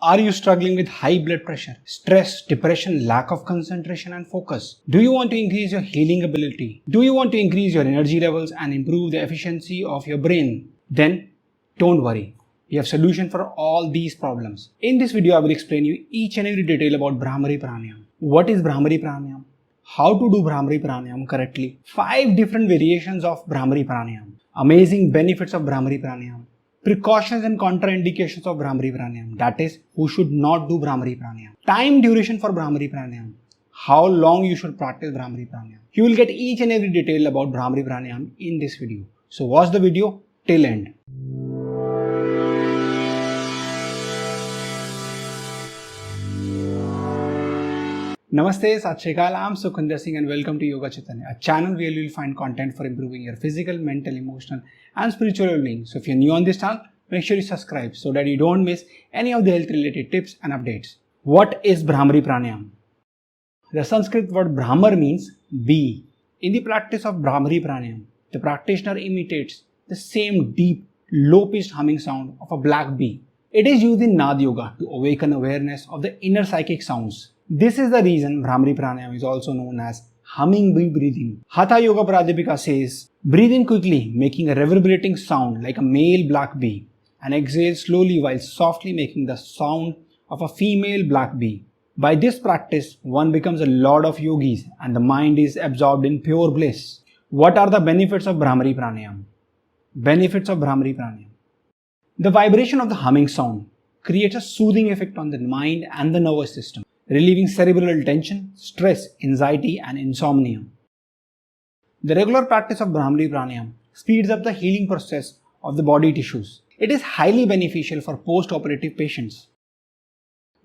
Are you struggling with high blood pressure, stress, depression, lack of concentration and focus? Do you want to increase your healing ability? Do you want to increase your energy levels and improve the efficiency of your brain? Then don't worry. We have solution for all these problems. In this video, I will explain you each and every detail about Bhramari Pranayama. What is Bhramari Pranayama? How to do Bhramari Pranayama correctly? 5 different variations of Bhramari Pranayama. Amazing benefits of Bhramari Pranayama. Precautions and contraindications of Bhramari Pranayama. That is, who should not do Bhramari Pranayama. Time duration for Bhramari Pranayama. How long you should practice Bhramari Pranayama. You will get each and every detail about Bhramari Pranayama in this video. So watch the video till end. Namaste, Sat Shri Akal, I am Sukhinder Singh and welcome to Yoga Chaitanya, a channel where you will find content for improving your physical, mental, emotional and spiritual well-being. So if you are new on this channel, make sure you subscribe so that you don't miss any of the health related tips and updates. What is Bhramari Pranayama? The Sanskrit word Bhramar means bee. In the practice of Bhramari Pranayama, the practitioner imitates the same deep, low-pitched humming sound of a black bee. It is used in Nad Yoga to awaken awareness of the inner psychic sounds. This is the reason Bhramari Pranayama is also known as humming bee breathing. Hatha Yoga Pradipika says, breathe in quickly, making a reverberating sound like a male black bee, and exhale slowly while softly making the sound of a female black bee. By this practice, one becomes a lord of yogis and the mind is absorbed in pure bliss. What are the benefits of Bhramari Pranayama? Benefits of Bhramari Pranayama. The vibration of the humming sound creates a soothing effect on the mind and the nervous system, relieving cerebral tension, stress, anxiety and insomnia. The regular practice of Bhramari Pranayama speeds up the healing process of the body tissues. It is highly beneficial for post-operative patients.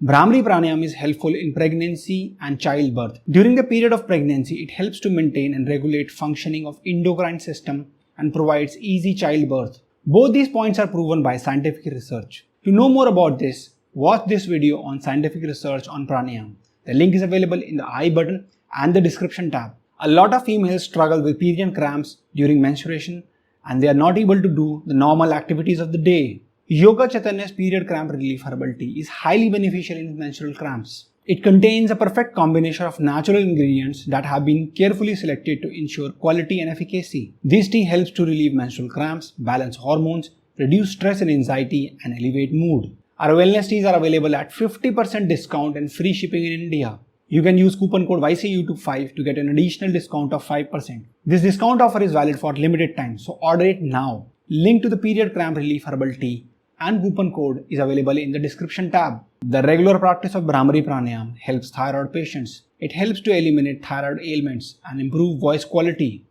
Bhramari Pranayama is helpful in pregnancy and childbirth. During the period of pregnancy, it helps to maintain and regulate functioning of endocrine system and provides easy childbirth. Both these points are proven by scientific research. To know more about this, watch this video on scientific research on pranayama. The link is available in the I button and the description tab. A lot of females struggle with period cramps during menstruation and they are not able to do the normal activities of the day. Yoga Chaitanya's period cramp relief herbal tea is highly beneficial in menstrual cramps. It contains a perfect combination of natural ingredients that have been carefully selected to ensure quality and efficacy. This tea helps to relieve menstrual cramps, balance hormones, reduce stress and anxiety, and elevate mood. Our wellness teas are available at 50% discount and free shipping in India. You can use coupon code YCYouTube5 to get an additional discount of 5%. This discount offer is valid for limited time, so order it now. Link to the period cramp relief herbal tea and coupon code is available in the description tab. The regular practice of Bhramari Pranayama helps thyroid patients. It helps to eliminate thyroid ailments and improve voice quality.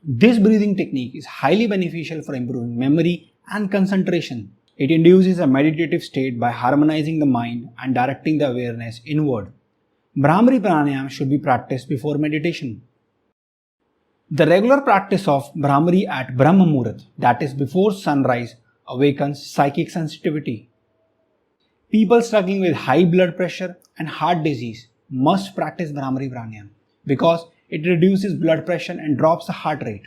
This breathing technique is highly beneficial for improving memory and concentration. It induces a meditative state by harmonizing the mind and directing the awareness inward. Bhramari Pranayama should be practiced before meditation. The regular practice of Bhramari at Brahma Muhurat, that is before sunrise, awakens psychic sensitivity. People struggling with high blood pressure and heart disease must practice Bhramari Pranayama because it reduces blood pressure and drops the heart rate.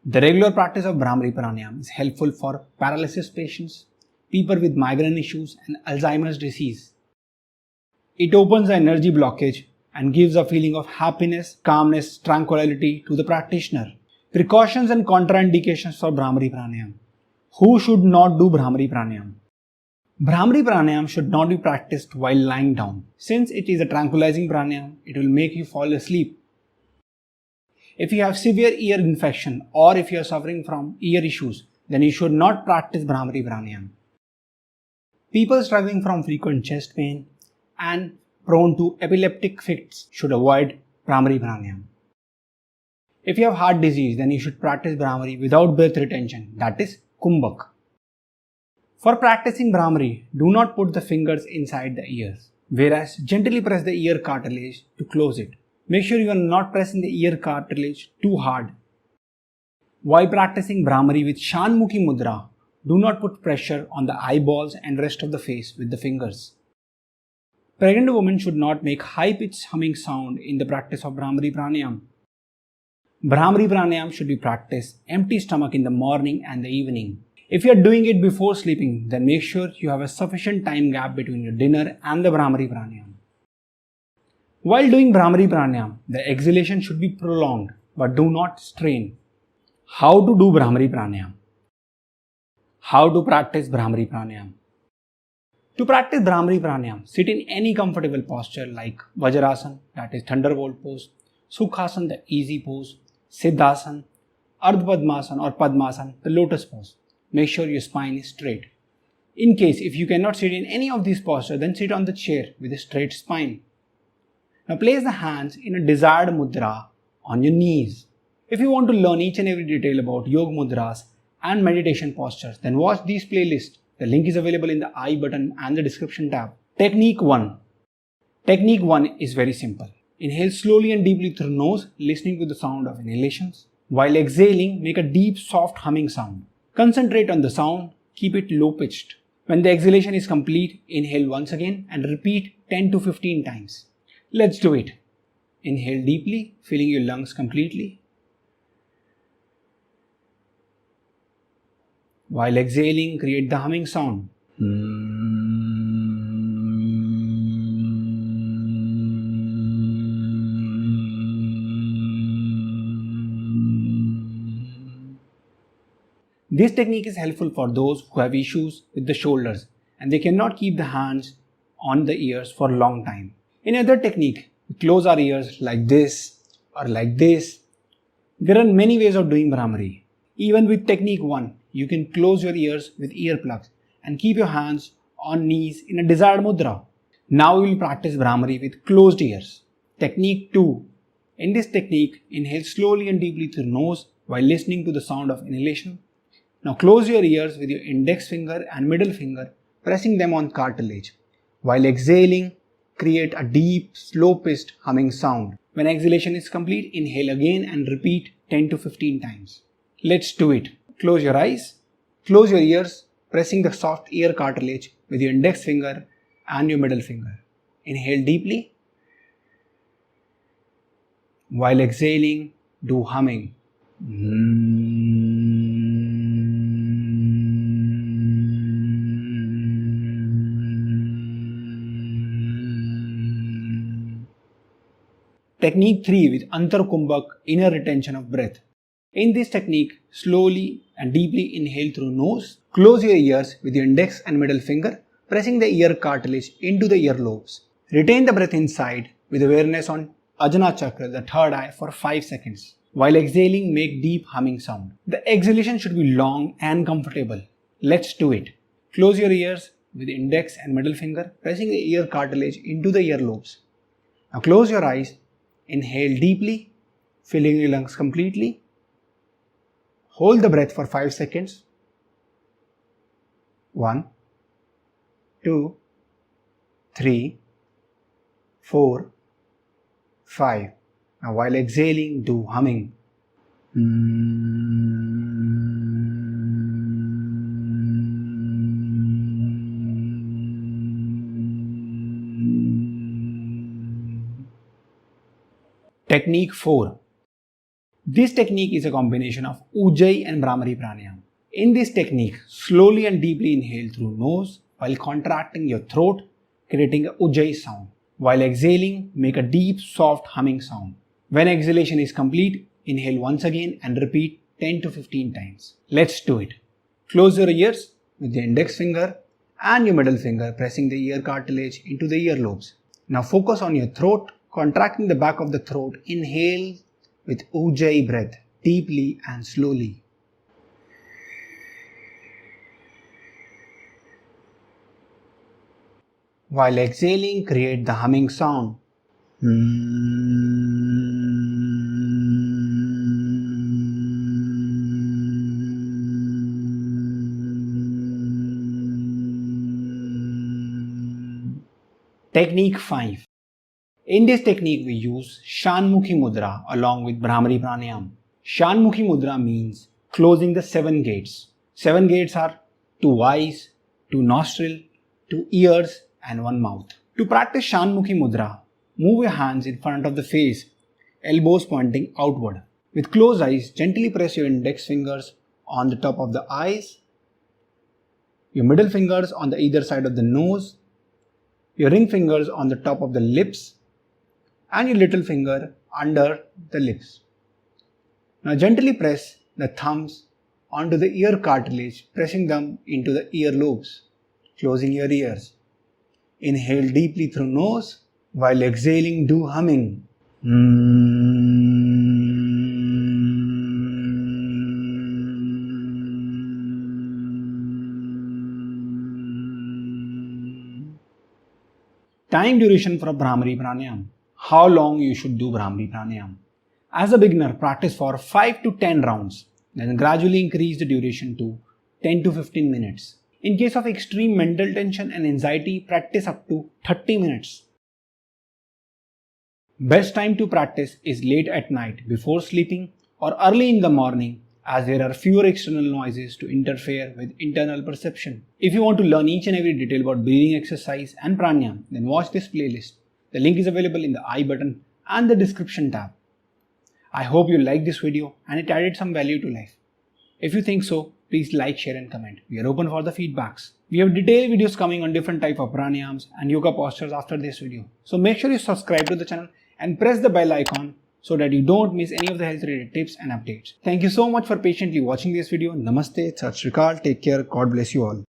The regular practice of Bhramari Pranayama is helpful for paralysis patients, people with migraine issues and Alzheimer's disease. It opens the energy blockage and gives a feeling of happiness, calmness, tranquility to the practitioner. Precautions and contraindications for Bhramari Pranayama. Who should not do Bhramari Pranayama? Bhramari Pranayama should not be practiced while lying down. Since it is a tranquilizing pranayama, it will make you fall asleep. If you have severe ear infection or if you are suffering from ear issues, then you should not practice Bhramari Pranayama. People struggling from frequent chest pain and prone to epileptic fits should avoid Bhramari Pranayama. If you have heart disease, then you should practice Bhramari without breath retention, that is Kumbhak. For practicing Bhramari, do not put the fingers inside the ears, whereas gently press the ear cartilage to close it. Make sure you are not pressing the ear cartilage too hard. While practicing Bhramari with Shanmukhi Mudra, do not put pressure on the eyeballs and rest of the face with the fingers. Pregnant women should not make high-pitched humming sound in the practice of Bhramari Pranayama. Bhramari Pranayama should be practiced empty stomach in the morning and the evening. If you are doing it before sleeping, then make sure you have a sufficient time gap between your dinner and the Bhramari Pranayama. While doing Bhramari Pranayama, the exhalation should be prolonged, but do not strain. How to do Bhramari Pranayama? How to practice Bhramari Pranayama? To practice Bhramari Pranayama, sit in any comfortable posture like Vajrasana, that is Thunderbolt pose, Sukhasana, the easy pose, Siddhasana, Ardha Padmasana or Padmasana, the lotus pose. Make sure your spine is straight. In case if you cannot sit in any of these postures, then sit on the chair with a straight spine. Now place the hands in a desired mudra on your knees. If you want to learn each and every detail about yoga mudras and meditation postures, then watch these playlists. The link is available in the I button and the description tab. Technique 1. Technique 1 is very simple. Inhale slowly and deeply through nose, listening to the sound of inhalations. While exhaling, make a deep, soft humming sound. Concentrate on the sound, keep it low pitched. When the exhalation is complete, inhale once again and repeat 10 to 15 times. Let's do it. Inhale deeply, filling your lungs completely. While exhaling, create the humming sound. This technique is helpful for those who have issues with the shoulders and they cannot keep the hands on the ears for a long time. In another technique, we close our ears like this or like this. There are many ways of doing Bhramari. Even with technique 1, you can close your ears with earplugs and keep your hands on knees in a desired mudra. Now we will practice Bhramari with closed ears. Technique 2. In this technique, inhale slowly and deeply through nose while listening to the sound of inhalation. Now close your ears with your index finger and middle finger, pressing them on cartilage. While exhaling, create a deep, slow-pitched humming sound. When exhalation is complete, inhale again and repeat 10 to 15 times. Let's do it. Close your eyes, close your ears, pressing the soft ear cartilage with your index finger and your middle finger. Inhale deeply. While exhaling, do humming. Technique 3 with Antar Kumbhak, inner retention of breath. In this technique, slowly and deeply inhale through nose, close your ears with your index and middle finger, pressing the ear cartilage into the earlobes. Retain the breath inside with awareness on Ajna Chakra, the third eye, for 5 seconds. While exhaling, make deep humming sound. The exhalation should be long and comfortable. Let's do it. Close your ears with the index and middle finger, pressing the ear cartilage into the earlobes. Now close your eyes. Inhale deeply, filling your lungs completely. Hold the breath for 5 seconds. 1, 2, 3, 4, 5. Now while exhaling, do humming. Technique 4. This technique is a combination of Ujjayi and Bhramari Pranayama. In this technique, slowly and deeply inhale through nose while contracting your throat, creating a Ujjayi sound. While exhaling, make a deep, soft humming sound. When exhalation is complete, inhale once again and repeat 10 to 15 times. Let's do it. Close your ears with the index finger and your middle finger, pressing the ear cartilage into the earlobes. Now focus on your throat, contracting the back of the throat. Inhale with Ujjayi breath, deeply and slowly. While exhaling, create the humming sound. Technique 5. In this technique, we use Shanmukhi Mudra along with Bhramari Pranayama. Shanmukhi Mudra means closing the 7 gates. 7 gates are 2 eyes, 2 nostrils, 2 ears and 1 mouth. To practice Shanmukhi Mudra, move your hands in front of the face, elbows pointing outward. With closed eyes, gently press your index fingers on the top of the eyes your middle fingers on the either side of the nose, your ring fingers on the top of the lips, and your little finger under the lips. Now gently press the thumbs onto the ear cartilage, pressing them into the ear lobes, closing your ears. Inhale deeply through nose while exhaling, do humming. Time duration for Bhramari Pranayama. How long you should do Bhramari Pranayama? As a beginner, practice for 5 to 10 rounds, then gradually increase the duration to 10 to 15 minutes. In case of extreme mental tension and anxiety, practice up to 30 minutes. Best time to practice is late at night before sleeping or early in the morning, as there are fewer external noises to interfere with internal perception. If you want to learn each and every detail about breathing exercise and pranayama, then watch this playlist. The link is available in the I button and the description tab. I hope you liked this video and it added some value to life. If you think so, please like, share and comment. We are open for the feedbacks. We have detailed videos coming on different type of pranayams and yoga postures after this video. So make sure you subscribe to the channel and press the bell icon so that you don't miss any of the health related tips and updates. Thank you so much for patiently watching this video. Namaste, Sat Sri Akal, take care, God bless you all.